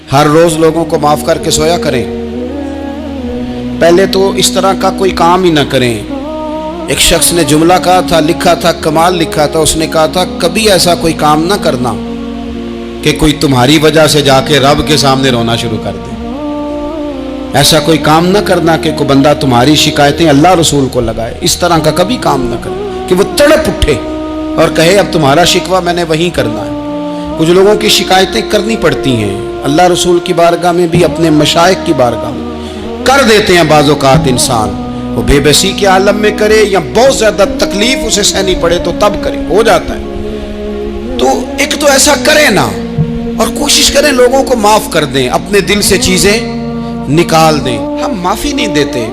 ہر روز لوگوں کو معاف کر کے سویا کریں. پہلے تو اس طرح کا کوئی کام ہی نہ کریں. ایک شخص نے جملہ کہا تھا، لکھا تھا، کمال لکھا تھا. اس نے کہا تھا کبھی ایسا کوئی کام نہ کرنا کہ کوئی تمہاری وجہ سے جا کے رب کے سامنے رونا شروع کر دے. ایسا کوئی کام نہ کرنا کہ کوئی بندہ تمہاری شکایتیں اللہ رسول کو لگائے. اس طرح کا کبھی کام نہ کرے کہ وہ تڑپ اٹھے اور کہے اب تمہارا شکوہ میں نے وہیں کرنا ہے. کچھ لوگوں کی شکایتیں کرنی پڑتی ہیں اللہ رسول کی بارگاہ میں بھی، اپنے مشائخ کی بارگاہ میں کر دیتے ہیں. بعض اوقات انسان وہ بے بسی کے عالم میں کرے یا بہت زیادہ تکلیف اسے سہنی پڑے تو تب کرے، ہو جاتا ہے. تو ایک تو ایسا کریں نا، اور کوشش کریں لوگوں کو معاف کر دیں، اپنے دل سے چیزیں نکال دیں. ہم معافی نہیں دیتے،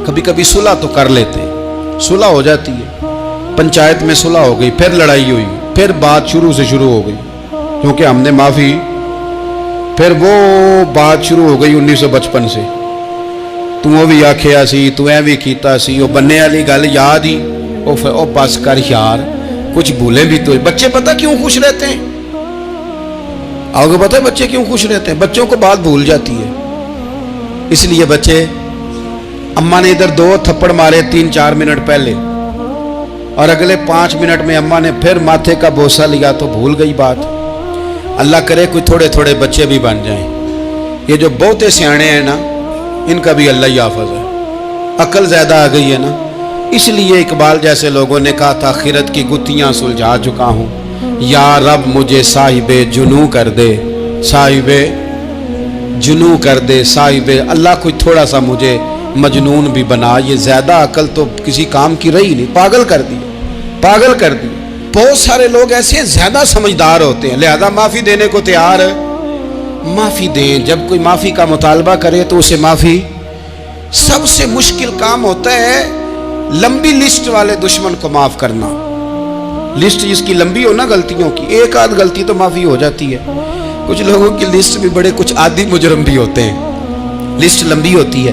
کبھی کبھی صلح تو کر لیتے ہیں. صلح ہو جاتی ہے، پنچایت میں صلح ہو گئی، پھر لڑائی ہوئی، پھر بات شروع سے شروع ہو گئی کیونکہ ہم نے معافی، پھر وہ بات شروع ہو گئی 1955 سے. تو وہ بھی آکھیا سی، تو اے بھی کیتا سی، وہ بننے والی گل یاد ہی، او بس کر یار، کچھ بھولے بھی تو. بچے پتہ کیوں خوش رہتے ہیں؟ آپ کو پتہ ہے بچے کیوں خوش رہتے ہیں؟ بچوں کو بات بھول جاتی ہے. اس لیے بچے، اماں نے ادھر 2 تھپڑ مارے 3-4 منٹ پہلے، اور اگلے 5 منٹ میں اماں نے پھر ماتھے کا بوسہ لیا تو بھول گئی بات. اللہ کرے کوئی تھوڑے تھوڑے بچے بھی بن جائیں. یہ جو بہتے سیانے ہیں نا، ان کا بھی اللہ ہی حافظ ہے. عقل زیادہ آ گئی ہے نا. اس لیے اقبال جیسے لوگوں نے کہا تھا خیرت کی گتھیاں سلجھا چکا ہوں، یا رب مجھے صاحب جنوں کر دے، صاحب جنوں کر دے، صاحب اللہ کوئی تھوڑا سا مجھے مجنون بھی بنا. یہ زیادہ عقل تو کسی کام کی رہی نہیں، پاگل کر دی، پاگل کر دی. بہت سارے لوگ ایسے زیادہ سمجھدار ہوتے ہیں، لہذا معافی دینے کو تیار ہے. معافی دیں. جب کوئی معافی کا مطالبہ کرے تو اسے معافی. سب سے مشکل کام ہوتا ہے لمبی لسٹ والے دشمن کو معاف کرنا. لسٹ جس کی لمبی ہو نا غلطیوں کی، ایک آدھ غلطی تو معافی ہو جاتی ہے. کچھ لوگوں کی لسٹ بھی بڑے کچھ عادی مجرم بھی ہوتے ہیں، لسٹ لمبی ہوتی ہے،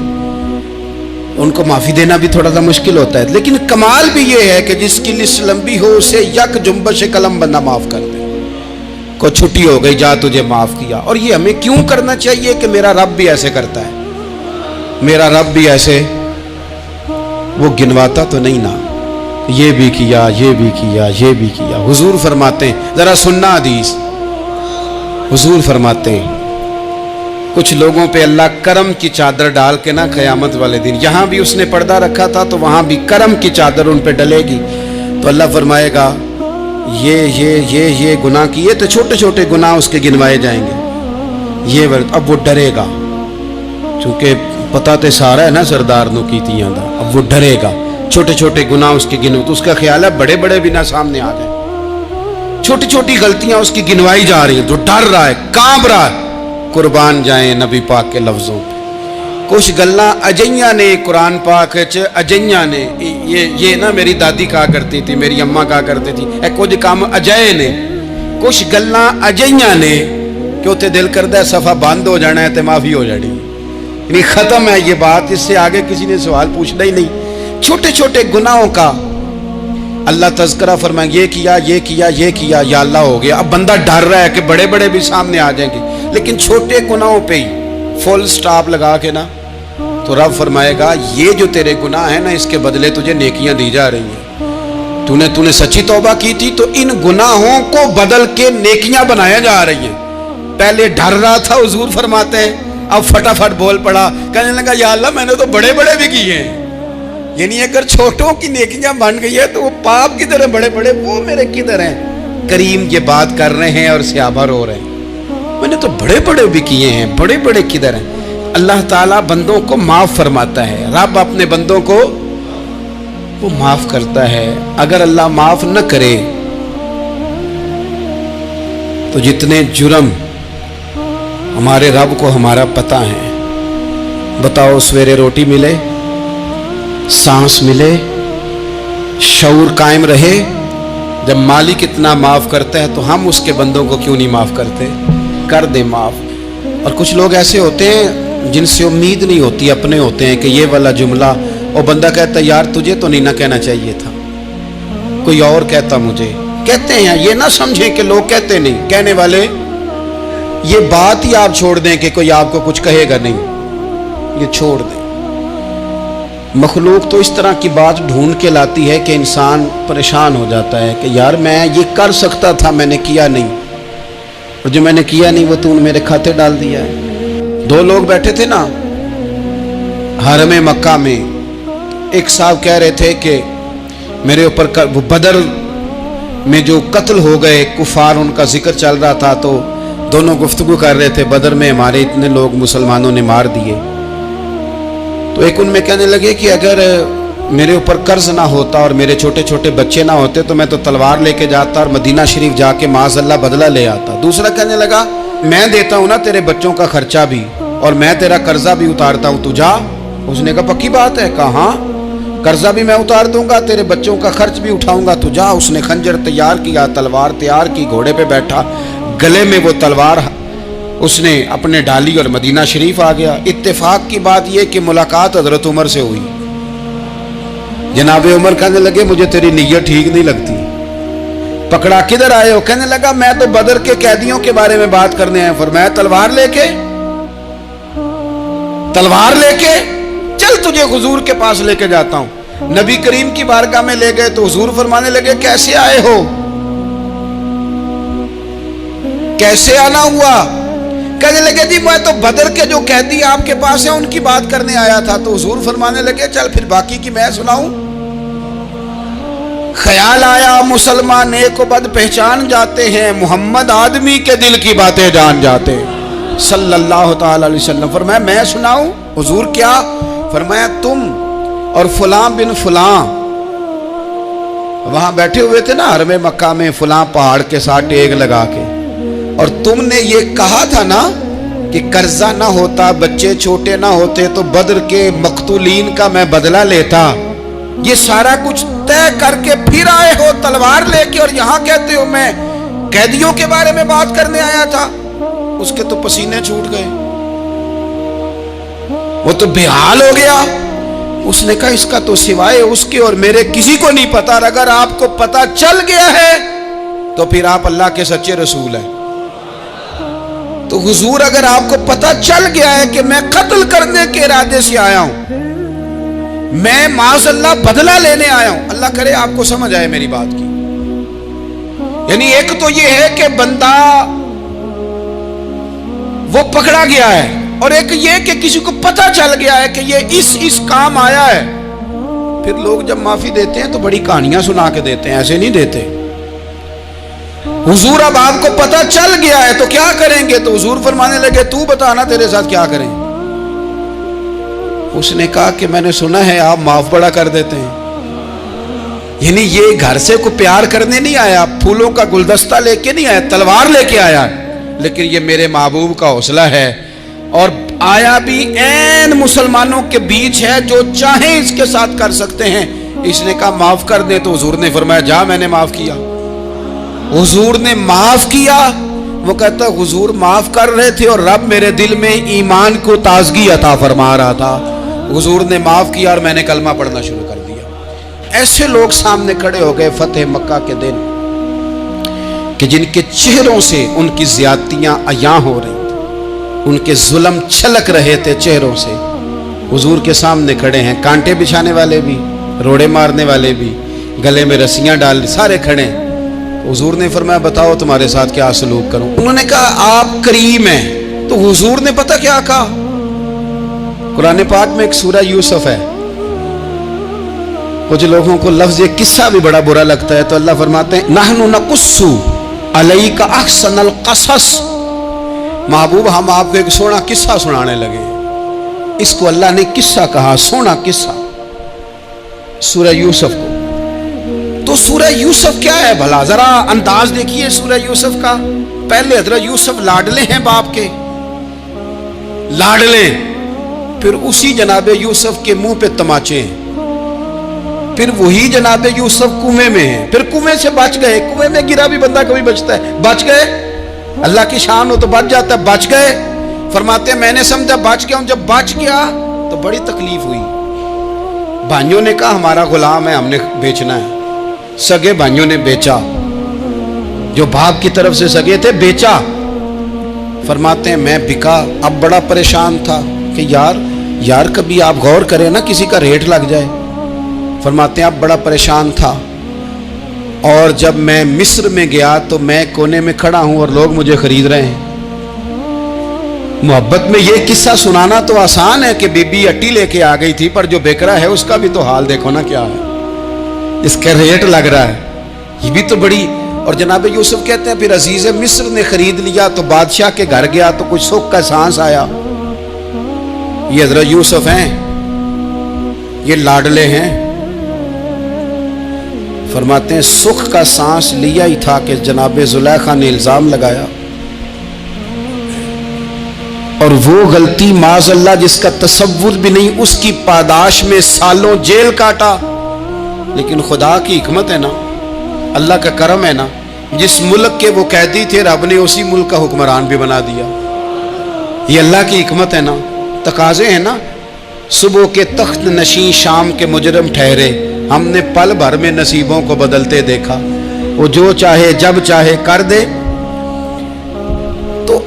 ان کو معافی دینا بھی تھوڑا سا مشکل ہوتا ہے. لیکن کمال بھی یہ ہے کہ جس کی لسٹ لمبی ہو اسے یک جنبش قلم بندہ معاف کر دے. کوئی چھٹی ہو گئی، جا تجھے معاف کیا. اور یہ ہمیں کیوں کرنا چاہیے کہ میرا رب بھی ایسے کرتا ہے، میرا رب بھی ایسے، وہ گنواتا تو نہیں نا، یہ بھی کیا، یہ بھی کیا، یہ بھی کیا. حضور فرماتے ہیں، ذرا سننا حدیث، حضور فرماتے ہیں کچھ لوگوں پہ اللہ کرم کی چادر ڈال کے نا قیامت والے دن، یہاں بھی اس نے پردہ رکھا تھا تو وہاں بھی کرم کی چادر ان پہ ڈلے گی. تو اللہ فرمائے گا یہ گناہ کیے تو چھوٹے چھوٹے گناہ اس کے گنوائے جائیں گے. یہ اب وہ ڈرے گا، چونکہ پتہ تے سارا ہے نا سردار نو کیتیاں دا. اب وہ ڈرے گا، چھوٹے چھوٹے گناہ اس کے گنو، تو اس کا خیال ہے بڑے بڑے بھی نہ سامنے آ جائیں. چھوٹی چھوٹی غلطیاں اس کی گنوائی جا رہی ہیں تو ڈر رہا ہے، کانپ رہا ہے. قربان جائیں نبی پاک کے لفظوں پہ. کچھ گلاں اجیاں نے قرآن پاک اجیاں نے، یہ نا میری دادی کہا کرتی تھی، میری اماں کہا کرتی تھی، اے کچھ کام اجائے نے، کچھ گلاں اجیاں نے کہ اتنے دل کردہ ہے صفحہ بند ہو جانا ہے تو معافی ہو جانی، یعنی ختم ہے یہ بات، اس سے آگے کسی نے سوال پوچھنا ہی نہیں. چھوٹے چھوٹے گناہوں کا اللہ تذکرہ فرمائیں، یہ کیا یہ کیا یہ کیا، یا اللہ ہو گیا. اب بندہ ڈر رہا ہے کہ بڑے بڑے بھی سامنے آ جائیں گے، لیکن چھوٹے گناہوں پہ ہی فل سٹاپ لگا کے نا تو رب فرمائے گا یہ جو تیرے گناہ ہیں نا اس کے بدلے تجھے نیکیاں دی جا رہی ہیں. تو نے سچی توبہ کی تھی تو ان گناہوں کو بدل کے نیکیاں بنایا جا رہی ہیں. پہلے ڈر رہا تھا، حضور فرماتے ہیں، اب فٹافٹ بول پڑا، کہنے لگا یا اللہ میں نے تو بڑے بڑے بھی کیے ہیں. یعنی اگر چھوٹوں کی نیکیاں بن گئی ہے تو وہ پاپ کدھر ہیں، بڑے بڑے وہ میرے کدھر ہیں. کریم یہ بات کر رہے ہیں اور صحابہ رو رہے ہیں، میں نے تو بڑے بڑے بھی کیے ہیں، بڑے بڑے کدھر ہیں. اللہ تعالیٰ بندوں کو معاف فرماتا ہے، رب اپنے بندوں کو وہ معاف کرتا ہے. اگر اللہ معاف نہ کرے تو جتنے جرم ہمارے رب کو ہمارا پتہ ہے. بتاؤ سویرے روٹی ملے، سانس ملے، شعور قائم رہے، جب مالک اتنا معاف کرتا ہے تو ہم اس کے بندوں کو کیوں نہیں معاف کرتے؟ کر دے معاف. اور کچھ لوگ ایسے ہوتے ہیں جن سے امید نہیں ہوتی، اپنے ہوتے ہیں کہ یہ والا جملہ، اور بندہ کہتا ہے یار تجھے تو نہیں نہ کہنا چاہیے تھا، کوئی اور کہتا مجھے. کہتے ہیں، یہ نہ سمجھیں کہ لوگ کہتے نہیں، کہنے والے یہ بات ہی آپ چھوڑ دیں کہ کوئی آپ کو کچھ کہے گا نہیں، یہ چھوڑ دیں۔ مخلوق تو اس طرح کی بات ڈھونڈ کے لاتی ہے کہ انسان پریشان ہو جاتا ہے کہ یار میں یہ کر سکتا تھا، میں نے کیا نہیں، اور جو میں نے کیا نہیں وہ تو نے میرے کھاتے ڈال دیا ہے۔ دو لوگ بیٹھے تھے نا حرم مکہ میں، ایک صاحب کہہ رہے تھے کہ میرے اوپر وہ بدر میں جو قتل ہو گئے کفار، ان کا ذکر چل رہا تھا، تو دونوں گفتگو کر رہے تھے بدر میں ہمارے اتنے لوگ مسلمانوں نے مار دیے۔ تو ایک ان میں کہنے لگے کہ اگر میرے اوپر قرض نہ ہوتا اور میرے چھوٹے چھوٹے بچے نہ ہوتے تو میں تو تلوار لے کے جاتا اور مدینہ شریف جا کے معاذ اللہ بدلہ لے آتا۔ دوسرا کہنے لگا میں دیتا ہوں نا تیرے بچوں کا خرچہ بھی، اور میں تیرا قرضہ بھی اتارتا ہوں، تو جا۔ اس نے کہا پکی بات ہے؟ کہا ہاں، قرضہ بھی میں اتار دوں گا، تیرے بچوں کا خرچ بھی اٹھاؤں گا، تو جا۔ اس نے خنجر تیار کیا، تلوار تیار کی، گھوڑے پہ بیٹھا، گلے میں وہ تلوار اس نے اپنے ڈالی اور مدینہ شریف آ گیا۔ اتفاق کی بات یہ کہ ملاقات حضرت عمر سے ہوئی۔ جناب عمر کہنے لگے مجھے تیری نیت ٹھیک نہیں لگتی۔ پکڑا کدھر آئے ہو؟ کہنے لگا میں تو بدر کے قیدیوں کے بارے میں بات کرنے آئے۔ فرمایا تلوار لے کے چل تجھے حضور کے پاس لے کے جاتا ہوں۔ نبی کریم کی بارگاہ میں لے گئے تو حضور فرمانے لگے کیسے آئے ہو؟ کیسے آنا ہوا؟ کہنے لگے جی میں تو بدر کے جو قیدی آپ کے پاس ہیں ان کی بات کرنے آیا تھا۔ تو حضور فرمانے لگے چل پھر باقی کی میں سناؤں۔ خیال آیا مسلمان نیک و بد پہچان جاتے ہیں، محمد آدمی کے دل کی باتیں جان جاتے صلی اللہ تعالی علیہ وسلم۔ فرمایا میں سناؤں؟ حضور کیا؟ فرمایا تم اور فلاں بن فلاں وہاں بیٹھے ہوئے تھے نا حرم مکہ میں فلاں پہاڑ کے ساتھ ٹیک لگا کے، اور تم نے یہ کہا تھا نا کہ قرضہ نہ ہوتا، بچے چھوٹے نہ ہوتے تو بدر کے مقتولین کا میں بدلہ لیتا۔ یہ سارا کچھ طے کر کے پھر آئے ہو تلوار لے کے، اور یہاں کہتے ہو میں قیدیوں کے بارے میں بات کرنے آیا تھا۔ اس کے تو پسینے چھوٹ گئے، وہ تو بے حال ہو گیا۔ اس نے کہا اس کا تو سوائے اس کے اور میرے کسی کو نہیں پتا، اور اگر آپ کو پتا چل گیا ہے تو پھر آپ اللہ کے سچے رسول ہیں۔ تو حضور اگر آپ کو پتا چل گیا ہے کہ میں قتل کرنے کے ارادے سے آیا ہوں، میں معاذ اللہ بدلہ لینے آیا ہوں، اللہ کرے آپ کو سمجھ آئے میری بات کی۔ یعنی ایک تو یہ ہے کہ بندہ وہ پکڑا گیا ہے، اور ایک یہ کہ کسی کو پتا چل گیا ہے کہ یہ اس کام آیا ہے۔ پھر لوگ جب معافی دیتے ہیں تو بڑی کہانیاں سنا کے دیتے ہیں، ایسے نہیں دیتے۔ حضور اب آپ کو پتا چل گیا ہے تو کیا کریں گے؟ تو حضور فرمانے لگے تو بتانا تیرے ساتھ کیا کریں۔ اس نے کہا کہ میں نے سنا ہے آپ معاف بڑا کر دیتے ہیں۔ یعنی یہ گھر سے کوئی پیار کرنے نہیں آیا، پھولوں کا گلدستہ لے کے نہیں آیا، تلوار لے کے آیا، لیکن یہ میرے محبوب کا حوصلہ ہے، اور آیا بھی عین مسلمانوں کے بیچ ہے، جو چاہیں اس کے ساتھ کر سکتے ہیں۔ اس نے کہا معاف کر دے، تو حضور نے فرمایا جا میں نے معاف کیا۔ حضور نے معاف کیا۔ وہ کہتا حضور معاف کر رہے تھے اور رب میرے دل میں ایمان کو تازگی عطا فرما رہا تھا۔ حضور نے معاف کیا اور میں نے کلمہ پڑھنا شروع کر دیا۔ ایسے لوگ سامنے کھڑے ہو گئے فتح مکہ کے دن کہ جن کے چہروں سے ان کی زیادتیاں عیاں ہو رہی تھیں، ان کے ظلم چھلک رہے تھے چہروں سے۔ حضور کے سامنے کھڑے ہیں، کانٹے بچھانے والے بھی، روڑے مارنے والے بھی، گلے میں رسیاں ڈال سارے کھڑے ہیں۔ حضور نے فرمایا بتاؤ تمہارے ساتھ کیا سلوک کروں؟ انہوں نے کہا آپ کریم ہیں۔ تو حضور نے پتہ کیا کہا؟ قرآن پاک میں ایک سورہ یوسف ہے، کچھ لوگوں کو لفظ یہ قصہ بھی بڑا برا لگتا ہے، تو اللہ فرماتے ہیں نحن نقص علیک احسن القصص، محبوب ہم آپ کو ایک سونا قصہ سنانے لگے۔ اس کو اللہ نے قصہ کہا، سونا قصہ، سورہ یوسف کو۔ تو سورہ یوسف کیا ہے بھلا؟ ذرا انداز دیکھیے سورہ یوسف کا۔ پہلے حضرت یوسف لاڈلے ہیں باپ کے، لاڈلے، پھر اسی جناب یوسف کے منہ پہ تماچے ہیں، پھر وہی جناب یوسف کنویں میں ہیں، پھر کنویں سے بچ گئے۔ کنویں میں گرا بھی بندہ کبھی بچتا ہے، بچ گئے، اللہ کی شان ہو تو بچ جاتا ہے، بچ گئے۔ فرماتے ہیں میں نے سمجھا بچ گیا ہوں، جب بچ گیا تو بڑی تکلیف ہوئی۔ بھائیوں نے کہا ہمارا غلام ہے، ہم نے بیچنا ہے۔ سگے بھائیوں نے بیچا، جو باپ کی طرف سے سگے تھے بیچا، فرماتے ہیں میں بکا، اب بڑا پریشان تھا کہ یار کبھی آپ غور کریں نا کسی کا ریٹ لگ جائے. فرماتے ہیں اب بڑا پریشان تھا، اور جب میں مصر میں گیا تو میں کونے میں کھڑا ہوں اور لوگ مجھے خرید رہے ہیں. محبت میں یہ قصہ سنانا تو آسان ہے کہ بی بی اٹی لے کے آ گئی تھی، پر جو بیکرا ہے اس کا بھی تو حال دیکھو نا کیا ہے، اس کا ریٹ لگ رہا ہے. یہ بھی تو بڑی. اور جناب یوسف کہتے ہیں پھر عزیز مصر نے خرید لیا تو بادشاہ کے گھر گیا تو کچھ سکھ کا سانس آیا. یہ حضرت یوسف ہیں، یہ لاڈلے ہیں. فرماتے ہیں سکھ کا سانس لیا ہی تھا کہ جناب زلیخا نے الزام لگایا، اور وہ غلطی معاذ اللہ جس کا تصور بھی نہیں، اس کی پاداش میں سالوں جیل کاٹا. لیکن خدا کی حکمت ہے نا، اللہ کا کرم ہے نا، جس ملک کے وہ قیدی تھے رب نے اسی ملک کا حکمران بھی بنا دیا. یہ اللہ کی حکمت ہے نا، تقاضے ہیں نا. صبح کے تخت نشین شام کے مجرم ٹھہرے، ہم نے پل بھر میں نصیبوں کو بدلتے دیکھا. وہ جو چاہے جب چاہے کر دے. تو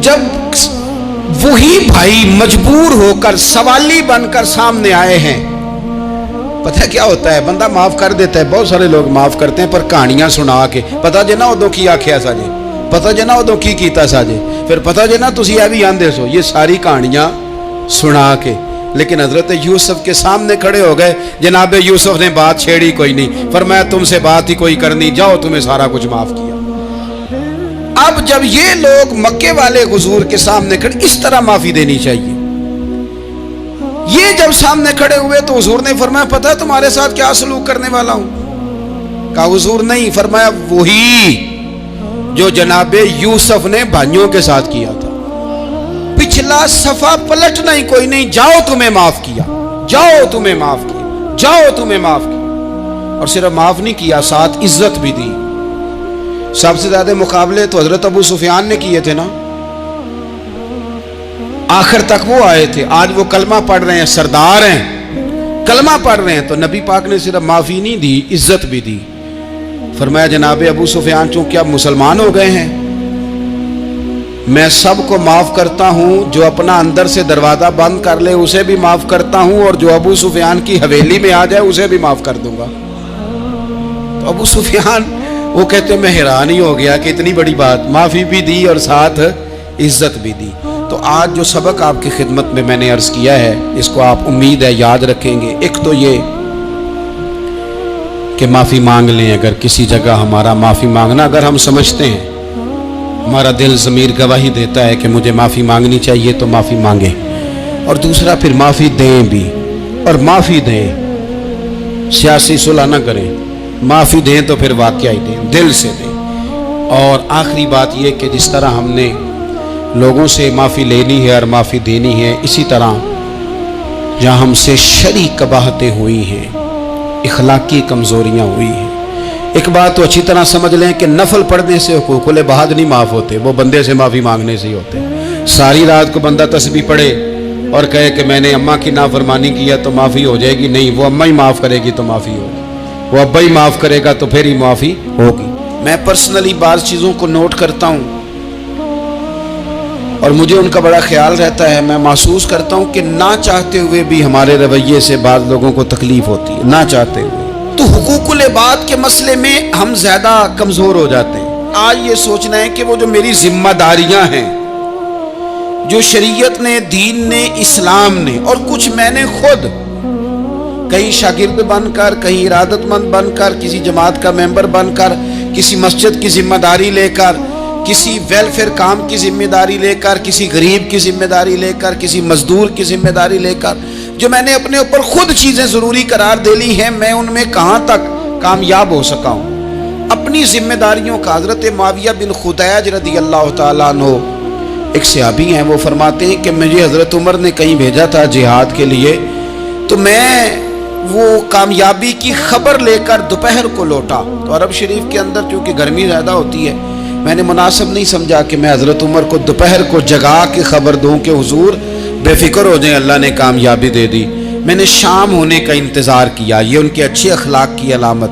جب وہی بھائی مجبور ہو کر سوالی بن کر سامنے آئے ہیں، پتہ کیا ہوتا ہے، بندہ معاف کر دیتا ہے. بہت سارے لوگ معاف کرتے ہیں پر کہانیاں سنا کے، پتہ جے نا ادوں کی آکھیا ساجے، پتہ جے نا ادوں کی کیتا ساجے، پھر پتہ جے نا تسی اے بھی آندے سو. یہ ساری کہانیاں سنا کے. لیکن حضرت یوسف کے سامنے کھڑے ہو گئے. جناب یوسف نے بات چھیڑی کوئی نہیں، فرمایا تم سے بات ہی کوئی کرنی، جاؤ تمہیں سارا کچھ معاف کیا. اب جب یہ لوگ مکے والے حضور کے سامنے کھڑے، اس طرح معافی دینی چاہیے. یہ جب سامنے کھڑے ہوئے تو حضور نے فرمایا پتہ ہے تمہارے ساتھ کیا سلوک کرنے والا ہوں؟ کہا حضور نہیں. فرمایا وہی جو جناب یوسف نے بھائیوں کے ساتھ کیا تھا. پچھلا صفحہ پلٹنا ہی کوئی نہیں، جاؤ تمہیں معاف کیا، جاؤ تمہیں معاف کیا، جاؤ تمہیں معاف کیا. اور صرف معاف نہیں کیا، ساتھ عزت بھی دی. سب سے زیادہ مقابلے تو حضرت ابو سفیان نے کیے تھے نا، آخر تک وہ آئے تھے. آج وہ کلمہ پڑھ رہے ہیں، سردار ہیں، کلمہ پڑھ رہے ہیں. تو نبی پاک نے صرف معافی نہیں دی، عزت بھی دی. فرمایا جناب ابو سفیان چونکہ اب مسلمان ہو گئے ہیں، میں سب کو معاف کرتا ہوں. جو اپنا اندر سے دروازہ بند کر لے اسے بھی معاف کرتا ہوں، اور جو ابو سفیان کی حویلی میں آ جائے اسے بھی معاف کر دوں گا. تو ابو سفیان وہ کہتے ہیں میں حیران ہی ہو گیا کہ اتنی بڑی بات، معافی بھی دی اور ساتھ عزت بھی دی. تو آج جو سبق آپ کی خدمت میں میں نے عرض کیا ہے، اس کو آپ امید ہے یاد رکھیں گے. ایک تو یہ کہ معافی مانگ لیں. اگر کسی جگہ ہمارا معافی مانگنا، اگر ہم سمجھتے ہیں، ہمارا دل ضمیر گواہی دیتا ہے کہ مجھے معافی مانگنی چاہیے، تو معافی مانگیں. اور دوسرا پھر معافی دیں بھی، اور معافی دیں، سیاسی صلح نہ کریں. معافی دیں تو پھر واقعہ ہی دیں، دل سے دیں. اور آخری بات یہ کہ جس طرح ہم نے لوگوں سے معافی لینی ہے اور معافی دینی ہے، اسی طرح جہاں ہم سے شرعی قباحتیں ہوئی ہیں، اخلاقی کمزوریاں ہوئی ہیں، ایک بات تو اچھی طرح سمجھ لیں کہ نفل پڑھنے سے حقوق العباد نہیں معاف ہوتے، وہ بندے سے معافی مانگنے سے ہی ہوتے. ساری رات کو بندہ تسبیح پڑھے اور کہے کہ میں نے اماں کی نافرمانی کیا تو معافی ہو جائے گی، نہیں، وہ اماں ہی معاف کرے گی تو معافی ہوگی، وہ ابا ہی معاف کرے گا تو پھر ہی معافی ہوگی. میں پرسنلی بعض چیزوں کو نوٹ کرتا ہوں اور مجھے ان کا بڑا خیال رہتا ہے. میں محسوس کرتا ہوں کہ نہ چاہتے ہوئے بھی ہمارے رویے سے بعض لوگوں کو تکلیف ہوتی ہے، نہ چاہتے ہوئے. تو حقوق العباد کے مسئلے میں ہم زیادہ کمزور ہو جاتے ہیں. آج یہ سوچنا ہے کہ وہ جو میری ذمہ داریاں ہیں، جو شریعت نے، دین نے، اسلام نے، اور کچھ میں نے خود کہیں شاگرد بن کر، کہیں ارادت مند بن کر، کسی جماعت کا ممبر بن کر، کسی مسجد کی ذمہ داری لے کر، کسی ویلفیئر کام کی ذمہ داری لے کر، کسی غریب کی ذمہ داری لے کر، کسی مزدور کی ذمہ داری لے کر، جو میں نے اپنے اوپر خود چیزیں ضروری قرار دے لی ہیں، میں ان میں کہاں تک کامیاب ہو سکا ہوں. اپنی ذمہ داریوں کا حضرت معاویہ بن خدیج رضی اللہ تعالیٰ عنہ ایک صحابی ہیں، وہ فرماتے ہیں کہ مجھے حضرت عمر نے کہیں بھیجا تھا جہاد کے لیے، تو میں وہ کامیابی کی خبر لے کر دوپہر کو لوٹا. تو عرب شریف کے اندر چونکہ گرمی زیادہ ہوتی ہے، میں نے مناسب نہیں سمجھا کہ میں حضرت عمر کو دوپہر کو جگا کے خبر دوں کہ حضور بے فکر ہو جائیں، اللہ نے کامیابی دے دی. میں نے شام ہونے کا انتظار کیا. یہ ان کے اچھے اخلاق کی علامت.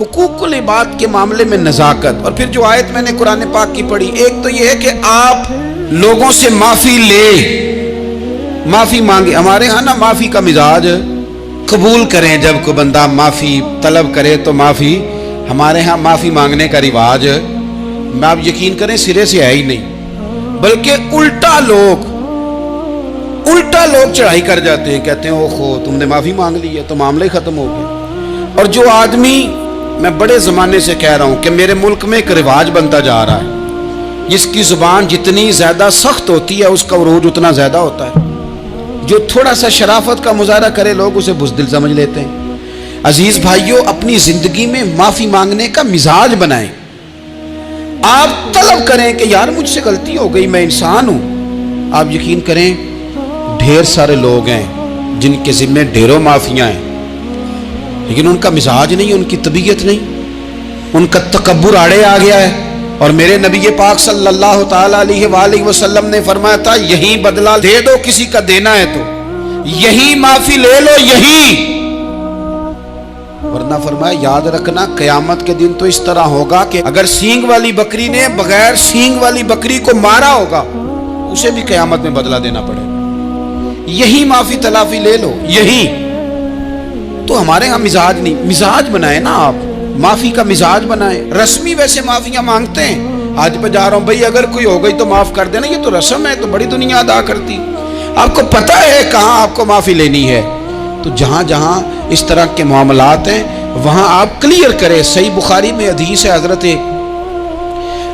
حقوق العباد کے معاملے میں نزاکت. اور پھر جو آیت میں نے قرآن پاک کی پڑھی، ایک تو یہ ہے کہ آپ لوگوں سے معافی لے، معافی مانگے. ہمارے ہاں نا معافی کا مزاج، قبول کریں جب کوئی بندہ معافی طلب کرے تو معافی. ہمارے ہاں معافی مانگنے کا رواج میں آپ یقین کریں سرے سے ہے ہی نہیں، بلکہ الٹا لوگ چڑھائی کر جاتے ہیں، کہتے ہیں اوہو تم نے معافی مانگ لی ہے تو معاملہ ہی ختم ہو گیا. اور جو آدمی، میں بڑے زمانے سے کہہ رہا ہوں کہ میرے ملک میں ایک رواج بنتا جا رہا ہے، جس کی زبان جتنی زیادہ سخت ہوتی ہے اس کا عروج اتنا زیادہ ہوتا ہے. جو تھوڑا سا شرافت کا مظاہرہ کرے لوگ اسے بزدل سمجھ لیتے ہیں. عزیز بھائیوں، اپنی زندگی میں معافی مانگنے کا مزاج بنائیں. آپ طلب کریں کہ یار مجھ سے غلطی ہو گئی، میں انسان ہوں. آپ یقین کریں ڈھیر سارے لوگ ہیں جن کے ذمہ ڈھیروں معافیاں ہیں، لیکن ان کا مزاج نہیں، ان کی طبیعت نہیں، ان کا تکبر آڑے آ گیا ہے. اور میرے نبی پاک صلی اللہ تعالیٰ علیہ وآلہ وسلم نے فرمایا تھا یہی بدلہ دے دو کسی کا دینا ہے تو، یہی معافی لے لو یہی. ورنہ فرمایا یاد رکھنا قیامت کے دن تو اس طرح ہوگا کہ اگر سینگ والی بکری نے بغیر سینگ والی بکری کو مارا ہوگا اسے بھی قیامت میں بدلہ دینا پڑے گا. یہی معافی تلافی لے لو یہی. تو ہمارے ہاں مزاج نہیں، مزاج بنائے نا آپ، معافی کا مزاج بنائے. رسمی ویسے معافیاں مانگتے ہیں، آج پہ جا رہا ہوں بھائی اگر کوئی ہو گئی تو معاف کر دینا، یہ تو رسم ہے، تو بڑی دنیا ادا کرتی. آپ کو پتہ ہے کہاں آپ کو معافی لینی ہے. تو جہاں جہاں اس طرح کے معاملات ہیں وہاں آپ کلیئر کریں. صحیح بخاری میں حدیث ہے حضرت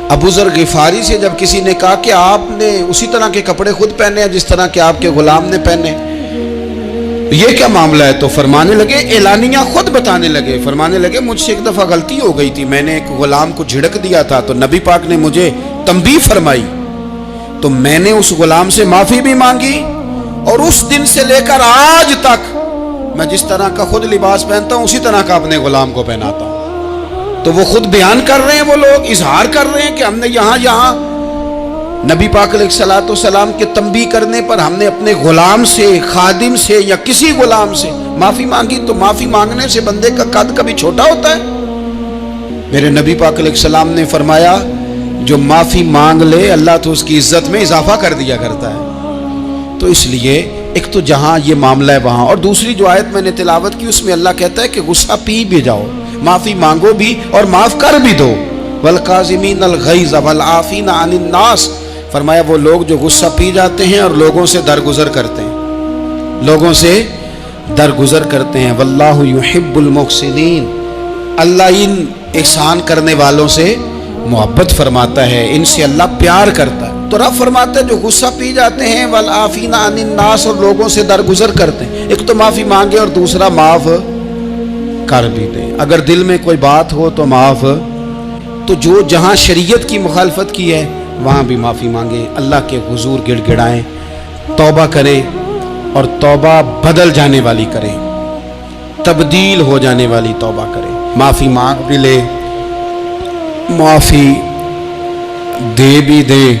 ابو ذر غفاری سے، جب کسی نے کہا کہ آپ نے اسی طرح کے کپڑے خود پہنے ہیں جس طرح کے آپ کے غلام نے پہنے، یہ کیا معاملہ ہے؟ تو فرمانے لگے، اعلانیہ خود بتانے لگے، فرمانے لگے مجھ سے ایک دفعہ غلطی ہو گئی تھی، میں نے ایک غلام کو جھڑک دیا تھا تو نبی پاک نے مجھے تنبیہ فرمائی، تو میں نے اس غلام سے معافی بھی مانگی، اور اس دن سے لے کر آج تک میں جس طرح کا خود لباس پہنتا ہوں اسی طرح کا اپنے غلام کو پہناتا ہوں. تو وہ خود بیان کر رہے ہیں، وہ لوگ اظہار کر رہے ہیں کہ ہم نے یہاں نبی پاک علیہ الصلوۃ والسلام کے تنبیہ کرنے پر ہم نے اپنے غلام سے، خادم سے یا کسی غلام سے معافی مانگی. تو معافی مانگنے سے بندے کا قد کبھی چھوٹا ہوتا ہے؟ میرے نبی پاک علیہ السلام نے فرمایا جو معافی مانگ لے اللہ تو اس کی عزت میں اضافہ کر دیا کرتا ہے. تو اس لیے ایک تو جہاں یہ معاملہ ہے وہاں، اور دوسری جو آیت میں نے تلاوت کی اس میں اللہ کہتا ہے کہ غصہ پی بھی جاؤ، معافی مانگو بھی اور معاف کر بھی دو. والکاظمین الغیظ والعافین عن الناس، فرمایا وہ لوگ جو غصہ پی جاتے ہیں اور لوگوں سے درگزر کرتے ہیں، لوگوں سے درگزر کرتے ہیں. واللہ یحب المحسنین، اللہ ان احسان کرنے والوں سے محبت فرماتا ہے، ان سے اللہ پیار کرتا ہے. تو رب فرماتا ہے جو غصہ پی جاتے ہیں والعافین عن الناس، اور لوگوں سے درگزر کرتے ہیں، ایک تو معافی مانگے اور دوسرا معاف کر بھی دیں. اگر دل میں کوئی بات ہو تو معاف. تو جو جہاں شریعت کی مخالفت کی ہے وہاں بھی معافی مانگیں، اللہ کے حضور گڑ گڑائیں، توبہ کریں، اور توبہ بدل جانے والی کریں، تبدیل ہو جانے والی توبہ کریں. معافی مانگ بھی لے، معافی دے بھی دیں.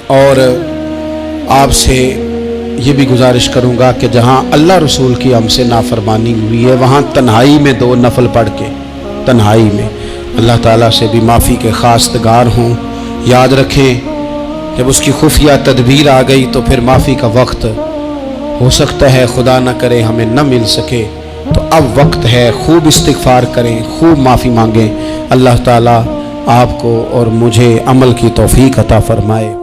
اور آپ سے یہ بھی گزارش کروں گا کہ جہاں اللہ رسول کی ہم سے نافرمانی ہوئی ہے وہاں تنہائی میں 2 نفل پڑھ کے تنہائی میں اللہ تعالیٰ سے بھی معافی کے خواستگار ہوں. یاد رکھیں جب اس کی خفیہ تدبیر آ گئی تو پھر معافی کا وقت ہو سکتا ہے خدا نہ کرے ہمیں نہ مل سکے. تو اب وقت ہے، خوب استغفار کریں، خوب معافی مانگیں. اللہ تعالیٰ آپ کو اور مجھے عمل کی توفیق عطا فرمائے.